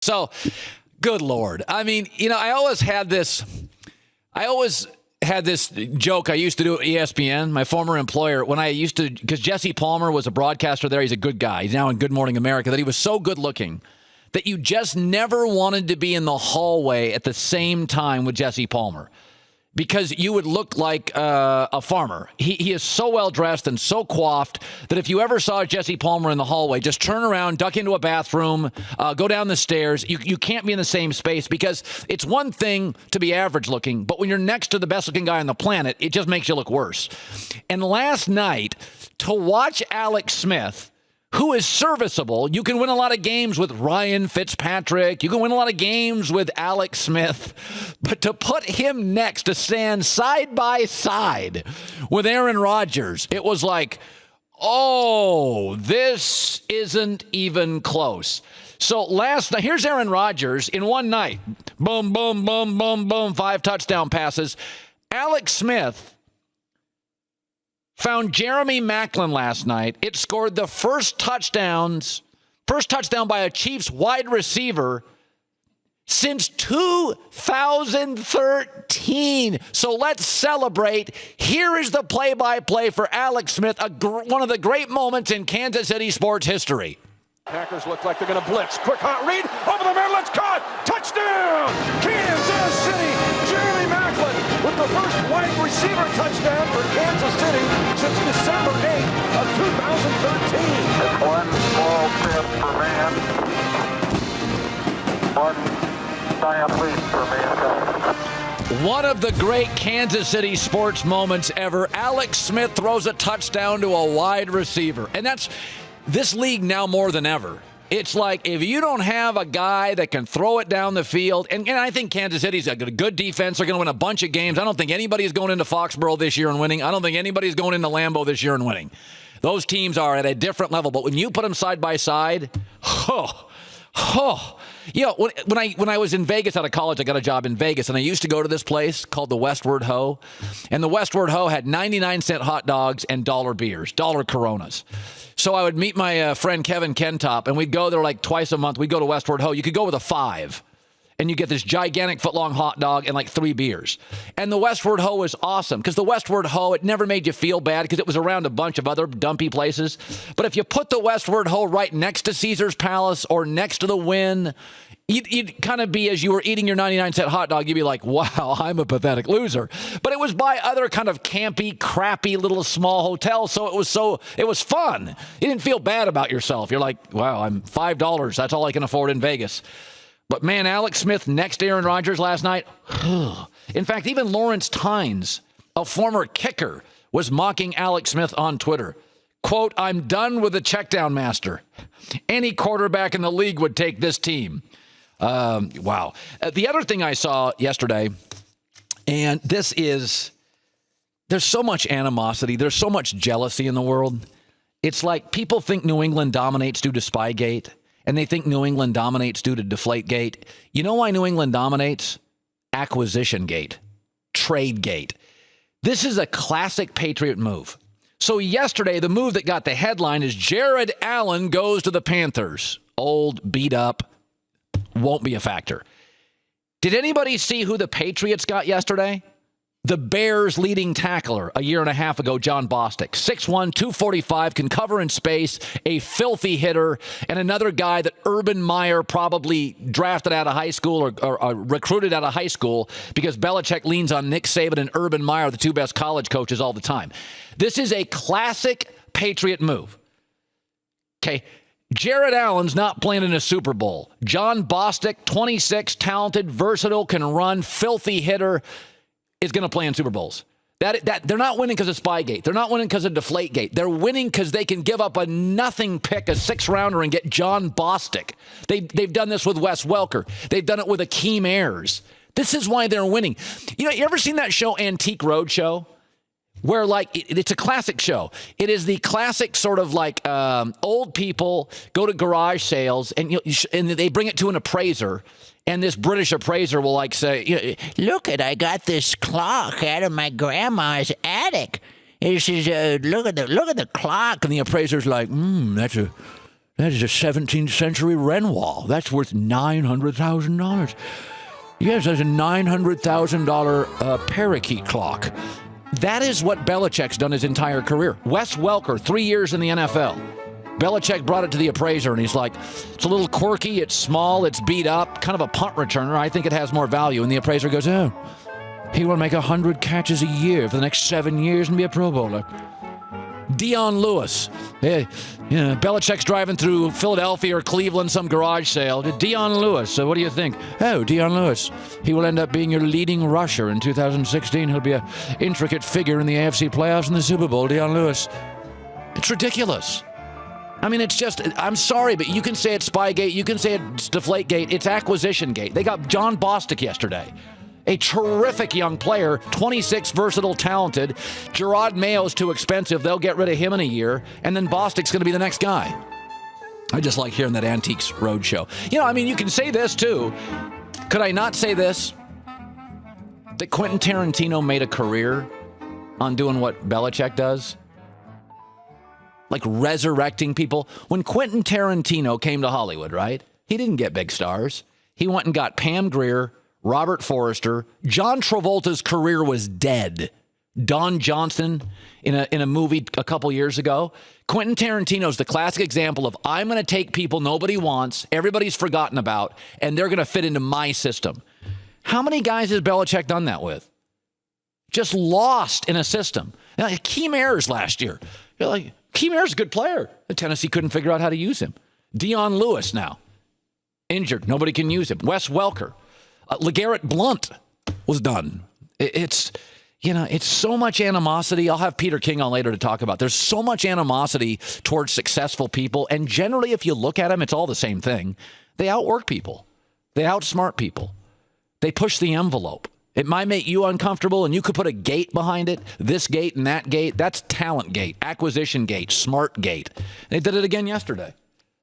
So, good Lord. I mean, I always had this joke I used to do at ESPN, my former employer, when I used to, because Jesse Palmer was a broadcaster there. He's a good guy. He's now in Good Morning America, that he was so good looking that you just never wanted to be in the hallway at the same time with Jesse Palmer, because you would look like a farmer. He is so well dressed and so coiffed that if you ever saw Jesse Palmer in the hallway, just turn around, duck into a bathroom, go down the stairs. You can't be in the same space, because it's one thing to be average looking, but when you're next to the best looking guy on the planet, it just makes you look worse. And last night, to watch Alex Smith, who is serviceable. You can win a lot of games with Ryan Fitzpatrick. You can win a lot of games with Alex Smith. But to put him next, to stand side by side with Aaron Rodgers, it was like, oh, this isn't even close. So last night, here's Aaron Rodgers in one night. Boom, boom, boom, boom, boom, 5 touchdown passes. Alex Smith found Jeremy Maclin last night. It scored the first touchdown by a Chiefs wide receiver since 2013. So let's celebrate. Here is the play-by-play for Alex Smith, one of the great moments in Kansas City sports history. Packers look like they're going to blitz. Quick hot read over the middle. It's caught. Touchdown! Kansas City. Jeremy Maclin with the first wide receiver touchdown for Kansas City since December 8th of 2013. It's one small step for man, one giant leap for mankind. One of the great Kansas City sports moments ever. Alex Smith throws a touchdown to a wide receiver. And that's this league now more than ever. It's like, if you don't have a guy that can throw it down the field, and I think Kansas City's a good defense. They're going to win a bunch of games. I don't think anybody's going into Foxborough this year and winning. I don't think anybody's going into Lambeau this year and winning. Those teams are at a different level. But when you put them side by side, when I was in Vegas out of college, I got a job in Vegas, and I used to go to this place called the Westward Ho. And the Westward Ho had 99-cent hot dogs and dollar beers, dollar Coronas. So I would meet my friend Kevin Kentop, and we'd go there like twice a month. We'd go to Westward Ho. You could go with a 5, and you get this gigantic foot-long hot dog and like 3 beers. And the Westward Ho was awesome, because the Westward Ho, it never made you feel bad because it was around a bunch of other dumpy places. But if you put the Westward Ho right next to Caesar's Palace or next to the Wynn, you'd kind of be, as you were eating your 99-cent hot dog, you'd be like, wow, I'm a pathetic loser. But it was by other kind of campy, crappy little small hotels, so it was fun. You didn't feel bad about yourself. You're like, wow, I'm $5. That's all I can afford in Vegas. But man, Alex Smith next to Aaron Rodgers last night. In fact, even Lawrence Tynes, a former kicker, was mocking Alex Smith on Twitter. Quote, I'm done with the checkdown master. Any quarterback in the league would take this team. Wow. The other thing I saw yesterday, and there's so much animosity. There's so much jealousy in the world. It's like people think New England dominates due to Spygate, and they think New England dominates due to Deflategate. You know why New England dominates? Acquisition Gate, Trade Gate. This is a classic Patriot move. So yesterday, the move that got the headline is Jared Allen goes to the Panthers. Old, beat up. Won't be a factor. Did anybody see who the Patriots got yesterday? The Bears' leading tackler a year and a half ago, Jon Bostic. 6'1", 245, can cover in space, a filthy hitter, and another guy that Urban Meyer probably drafted out of high school or recruited out of high school, because Belichick leans on Nick Saban and Urban Meyer, the 2 best college coaches all the time. This is a classic Patriot move. Okay. Jared Allen's not playing in a Super Bowl. Jon Bostic, 26, talented, versatile, can run, filthy hitter, is going to play in Super Bowls. That they're not winning because of Spygate. They're not winning because of Deflategate. They're winning because they can give up a nothing pick, a 6th-rounder, and get Jon Bostic. They've done this with Wes Welker. They've done it with Akeem Ayers. This is why they're winning. You ever seen that show, Antique Roadshow? Where, like, it's a classic show. It is the classic sort of like old people go to garage sales and they bring it to an appraiser, and this British appraiser will like say, "Look, I got this clock out of my grandma's attic." And she says, "Look at the clock," and the appraiser's like, "That's That is a 17th century Wren wall. That's worth $900,000. Yes, that's a $900,000 parakeet clock. That is what Belichick's done his entire career. Wes Welker, 3 years in the NFL. Belichick brought it to the appraiser, and he's like, it's a little quirky, it's small, it's beat up, kind of a punt returner. I think it has more value. And the appraiser goes, oh, he will make 100 catches a year for the next 7 years and be a Pro Bowler. Dion Lewis. Hey, Belichick's driving through Philadelphia or Cleveland, some garage sale. Dion Lewis. So what do you think? Oh, Dion Lewis. He will end up being your leading rusher in 2016. He'll be an intricate figure in the AFC playoffs and the Super Bowl. Dion Lewis. It's ridiculous. I mean, it's just, I'm sorry, but you can say it's Spygate, you can say it's Deflategate, it's Acquisition Gate. They got Jon Bostic yesterday. A terrific young player, 26, versatile, talented. Gerard Mayo's too expensive. They'll get rid of him in a year, and then Bostic's going to be the next guy. I just like hearing that Antiques Roadshow. I mean, you can say this, too. Could I not say this? That Quentin Tarantino made a career on doing what Belichick does? Like resurrecting people. When Quentin Tarantino came to Hollywood, right? He didn't get big stars. He went and got Pam Grier, Robert Forrester. John Travolta's career was dead. Don Johnson in a movie a couple years ago. Quentin Tarantino's the classic example of, I'm going to take people nobody wants, everybody's forgotten about, and they're going to fit into my system. How many guys has Belichick done that with? Just lost in a system. Like Keem Ayers last year. You're like, Keem Ayers is a good player. Tennessee couldn't figure out how to use him. Dion Lewis now. Injured. Nobody can use him. Wes Welker. LeGarrette Blount was done. It's so much animosity. I'll have Peter King on later to talk about. There's so much animosity towards successful people. And generally, if you look at them, it's all the same thing. They outwork people. They outsmart people. They push the envelope. It might make you uncomfortable, and you could put a gate behind it, this gate and that gate. That's talent gate, acquisition gate, smart gate. They did it again yesterday.